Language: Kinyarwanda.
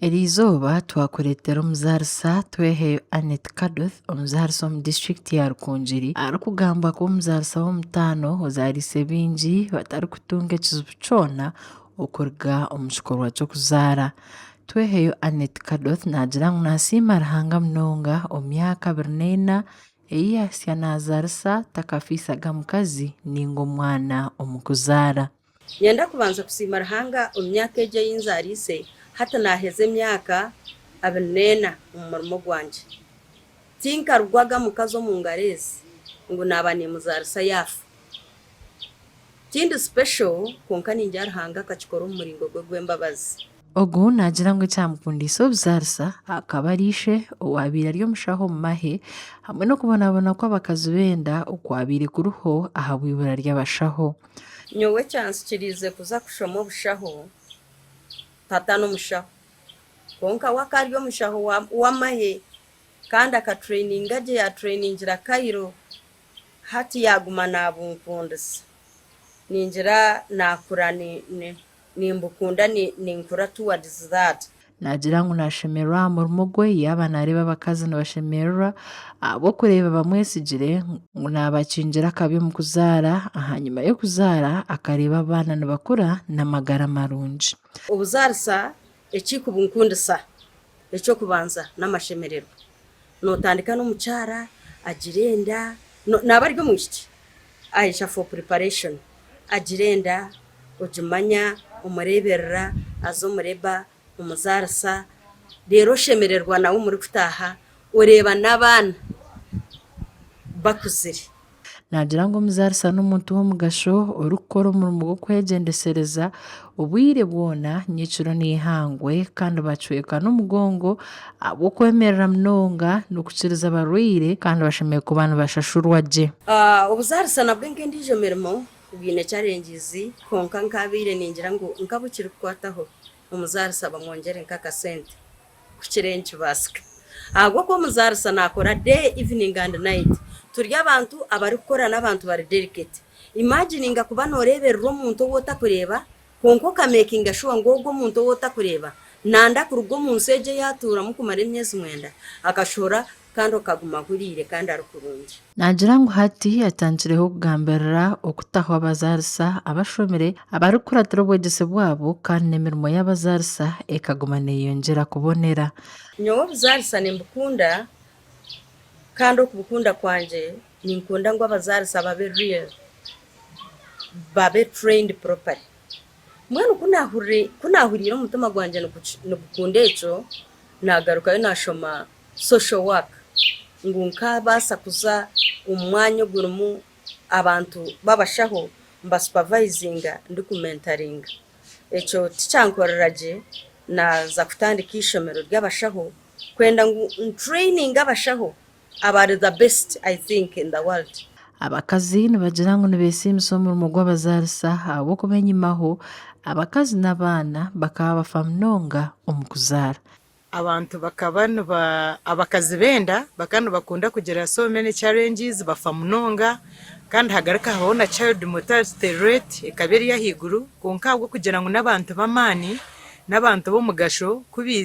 Elizoba twakuretera omuzarisa tweheyo Annette Kadoth omuzarisa omu district ya Rukungiri arikugamba kuba omuzarisa w'omutaano ozaariise bingi batarikutunga ekizibu kyona okuruga omu kikorwa ky'okuzaara. Tweheyo Annette Kadoth naagira ngu naasiima Ruhanga munonga omu myaka 24 ei yahisya naazaarisa takafiisaga mukazi ninga omwana omu kuzaara. Nyenda kubanza kusiima Ruhanga omu myaka egi ei nzaariise hata naheza emyaka 24 omu murimo gwangye. Tinkarugwaga mukazi omu ngaro ezi ngu naaba nimuzaarisa yafa. Kindi special konka ningira Ruhanga akakikora omu muringo gwe gw'embabazi. Ogu naagira ngu ekyamukundiisa obuzaarisa akaba ari ishe owabaire ari omushaho omu mahe hamwe n'okubonabona kw'abakazi benda okwabaire kuriho aha bwibura ry'abashaho. Nyowe kyansikiriize kuza kushoma obushaho tata n'omushaho konka wakari omushaho w'amahe kandi akatraininga gye yatrainingira Cairo hati yaguma nabunkundisa ningira nakura nimbukunda ninkura towards that. Naagira ngu naashemererwa aha murimo gwe yaaba naareeba abakazi nibashemererwa ahabw'okureeba bamwesigire ngu naabakingira akabi omu kuzaara ahanyuma y'okuzaara akareeba abaana nibakura n'amagara marungi. Obuzaarisa ekikubunkundisa ekyokubanza n'amashemererwa nootandika n'omukyara agira enda naaba ari omwishiki ahisha for preparation agira enda ogimanya omureeberera aza omureba omuzaarisa reero oshemererwa nawe muri kutaaha oreeba n'abaana bakuzire. Naagira ngu omuzaarisa n'omuntu w'omugasho orikukora omurimo gw'okwegyendesereza obwire bwona nyekiro n'eihangwe kandi bacweka n'omugongo ahabw'okwemerera munonga n'okukiriza abarwaire kandi bashemereire kuba nibashashurwa gye. Obuzaarisa nabwo nk'endiijo mirimo bwine challenges konka nkabaire ningira ngu nkabukiri kukwataho omuzaarisa bamwongere nk'akasente kukira enkibasika ahabw'okuba omuzaarisa naakora day evening and night turi abantu abarikukora n'abantu bari delicate. Imagininga kuba nooreeberera omuntu owu otakureeba konka okamakinga sure ngu ogwo omuntu owu otakureeba nanda kuruga omu nsi egi yatuuramu kumara emyezi 9 akashora kandi okaguma ahuriire kandi ari kurungi. Naagira ngu hati yatangireho okugambirira okutaho abazaarisa abashomere abarikukuratira obwegyese bwabo kandi n'emirimo y'abazaarisa ekaguma neeyongyera kubonera. Nyowe obuzaarisa nimbukunda kandi okubukunda kwangye ninkunda ngu abazaarisa babe real babe trained properly. Mbwenu kunahurire omutima gwangye nigukunda ekyo nagarukayo nashoma social work ngu nkabaasa kuza omu mwanya ogurimu abantu babashaho mbasupervisinga ndikumentoringa. Ekyo tikyankorera gye naza kutandika ishomero ry'abashaho kwenda ngu training abashaho abari the best I think in the world. Abakazi nibagira ngu nibeesiimisa omurimo gw'abazaarisa ahabw'okuba enyimaho abakazi n'abaana bakaba bafa munonga omu kuzaara. Abantu bakaba abakazi benda bakaba bakunda kugira so many challenges bafa munonga kandi hagarika habaho na child mortality rate ekaba eri ahaiguru konka ahabw'okugira ngu n'abantu b'amaani n'abantu b'omugasho kubizi